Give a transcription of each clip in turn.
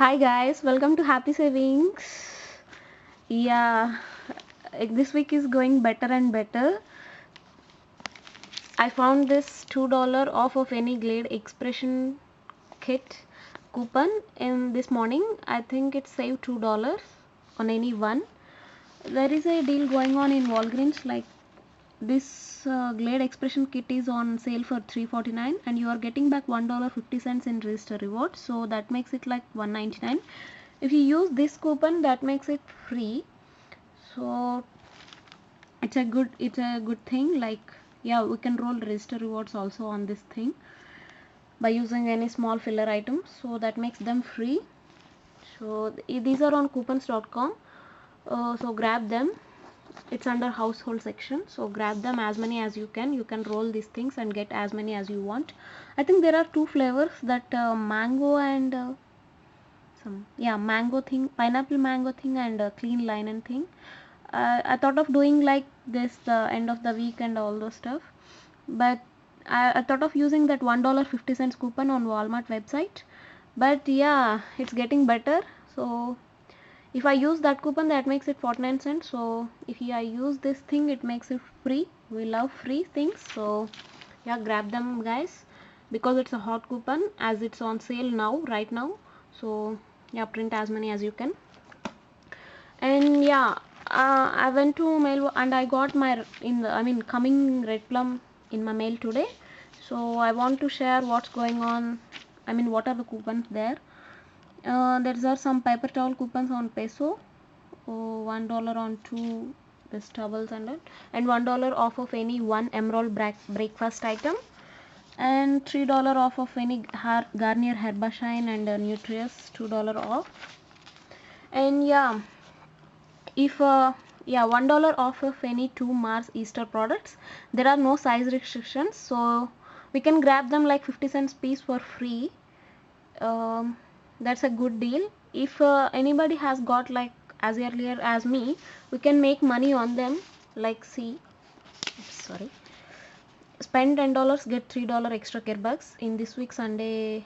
Hi guys, welcome to Happy Savings. Yeah, this week is going better and better. I found this $2 off of any Glade Expression kit coupon in this morning. I think it saved $2 on any one. There is a deal going on in Walgreens, like this Glade Expression kit is on sale for $3.49 and you are getting back $1.50 in register reward, so that makes it like $1.99. If you use this coupon, that makes it free, so it's a good thing. Like, yeah, we can roll register rewards also on this thing by using any small filler items, so that makes them free. So these are on coupons.com, so grab them. It's under household section, so grab them as many as you can. You can roll these things and get as many as you want. I think there are two flavors, that mango and mango thing, pineapple mango thing, and clean linen thing. I thought of doing like this the end of the week and all those stuff, but I thought of using that $1.50 coupon on Walmart website. But yeah, it's getting better. So if I use that coupon, that makes it 49 cents. So if I use this thing, it makes it free. We love free things, so yeah, grab them guys, because it's a hot coupon as it's on sale now, right now. So yeah, print as many as you can. And yeah, I went to mail and I got my coming Red Plum in my mail today. So I want to share what's going on. What are the coupons there? There are some paper towel coupons on Peso, $1 on two this towels and $1 off of any one Emerald breakfast item, and $3 off of any Garnier Herbashine and Nutrius, $2 off. And yeah, if $1 off of any two Mars Easter products. There are no size restrictions, so we can grab them like 50 cents piece for free. That's a good deal. If anybody has got like as earlier as me, we can make money on them. Like, spend $10, get $3 extra care bucks. In this week CVS,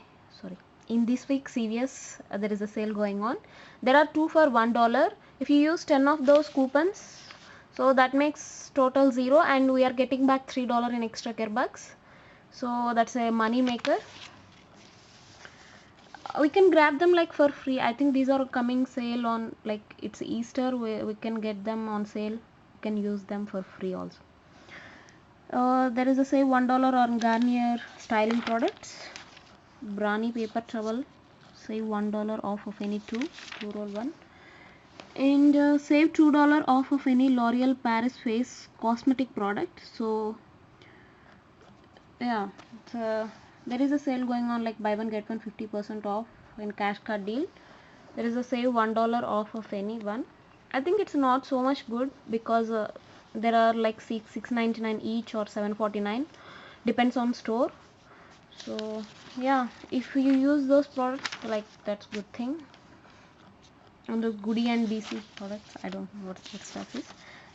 there is a sale going on. There are 2 for $1. If you use 10 of those coupons, so that makes total 0, and we are getting back $3 in extra care bucks. So that's a money maker. We can grab them like for free. I think these are coming sale on, like, it's Easter. We can get them on sale. We can use them for free also. There is a save $1 on Garnier styling products. Brani paper towel, save $1 off of any two roll one. And save $2 off of any L'Oreal Paris face cosmetic product. So yeah, there is a sale going on, like buy one get one 50% off in cash card deal. There is a save $1 off of any one. I think it's not so much good, because there are like $6.99 each or $7.49, depends on store. So yeah, if you use those products, like, that's good thing. And the Goody and BC products, I don't know what that stuff is.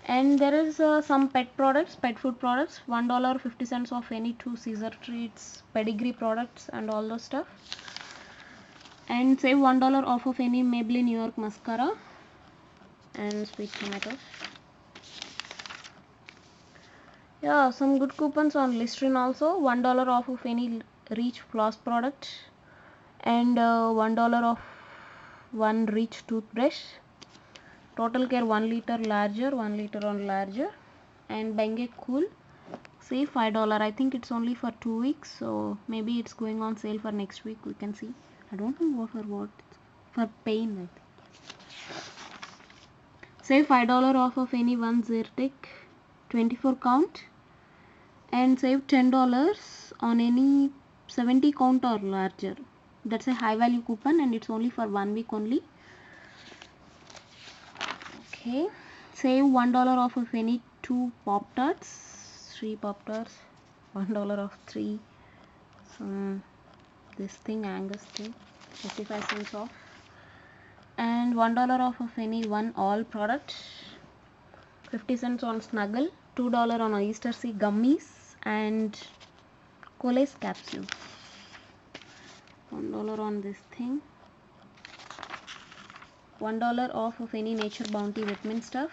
And there is some pet food products, $1.50 off any two Caesar treats, pedigree products, and all those stuff. And save $1 off of any Maybelline New York mascara and sweet tomatoes. Yeah, some good coupons on Listerine also. $1 off of any Reach floss product, and $1 off one Reach toothbrush. Total Care 1 liter larger, 1 liter on larger, and Bengay Cool. Save $5. I think it's only for 2 weeks, so maybe it's going on sale for next week. We can see. I don't know what for pain, I think. Save $5 off of any one Zyrtec 24 count, and save $10 on any 70 count or larger. That's a high value coupon, and it's only for 1 week only. Okay, save $1 off of any two Pop Tarts, 3 Pop Tarts, $1 off 3. This thing, Angus thing, 55 cents off, and $1 off of any one all product. 50 cents on Snuggle, $2 on Oyster Sea gummies and Coles capsules, $1 on this thing. $1 off of any Nature Bounty vitamin stuff.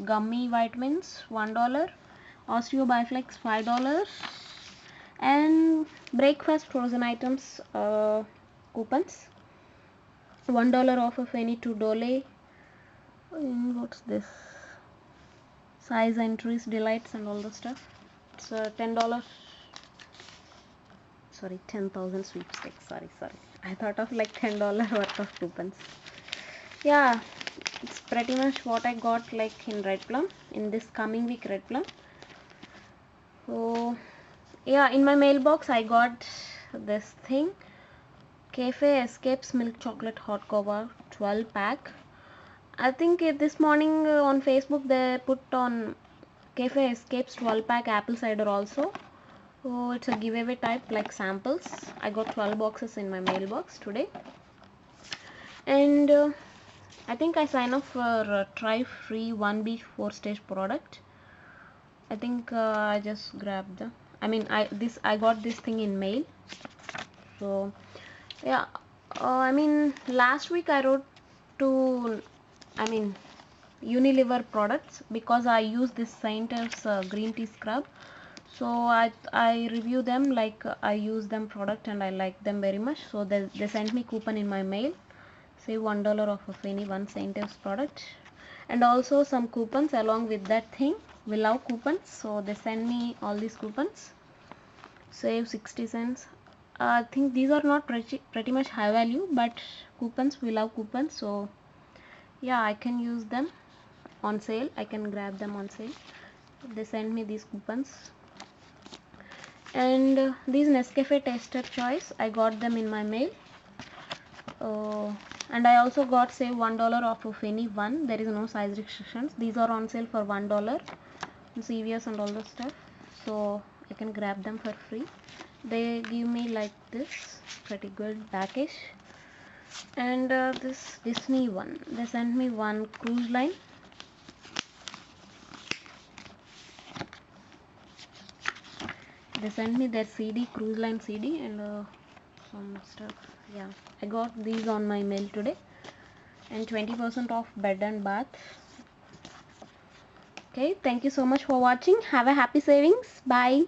Gummy vitamins, $1. Osteo Biflex, $5. And breakfast frozen items coupons. $1 off of any 2 Dole. What's this? Size entries, delights, and all the stuff. It's $10. Sorry, 10,000 sweepstakes. Sorry. I thought of like $10 worth of coupons. Yeah, it's pretty much what I got like in Red Plum in this coming week Red Plum. So yeah, in my mailbox I got this thing, Cafe Escapes Milk Chocolate Hot Cocoa 12 pack. I think this morning on Facebook they put on Cafe Escapes 12 pack apple cider also. So it's a giveaway type like samples. I got 12 boxes in my mailbox today. And I think I sign up for try free 1B 4-stage product. I think I just grabbed the, I got this thing in mail. So yeah, last week I wrote to Unilever products because I use this Saint's green tea scrub. So I review them, like I use them product and I like them very much. So they sent me coupon in my mail, save $1 off of any one Saint's product, and also some coupons along with that thing. We love coupons, so they send me all these coupons. Save 60 cents. I think these are not pretty much high value, but coupons, we love coupons, so yeah, I can use them on sale. I can grab them on sale. They send me these coupons. And these Nescafe Taster Choice, I got them in my mail. And I also got save $1 off of any one. There is no size restrictions. These are on sale for $1. CVS and all the stuff. So I can grab them for free. They give me like this pretty good package. And this Disney one, they sent me one cruise line. They sent me their CD, cruise line CD, and some stuff. Yeah, I got these on my mail today. And 20% off bed and bath. Okay, thank you so much for watching. Have a happy savings. Bye.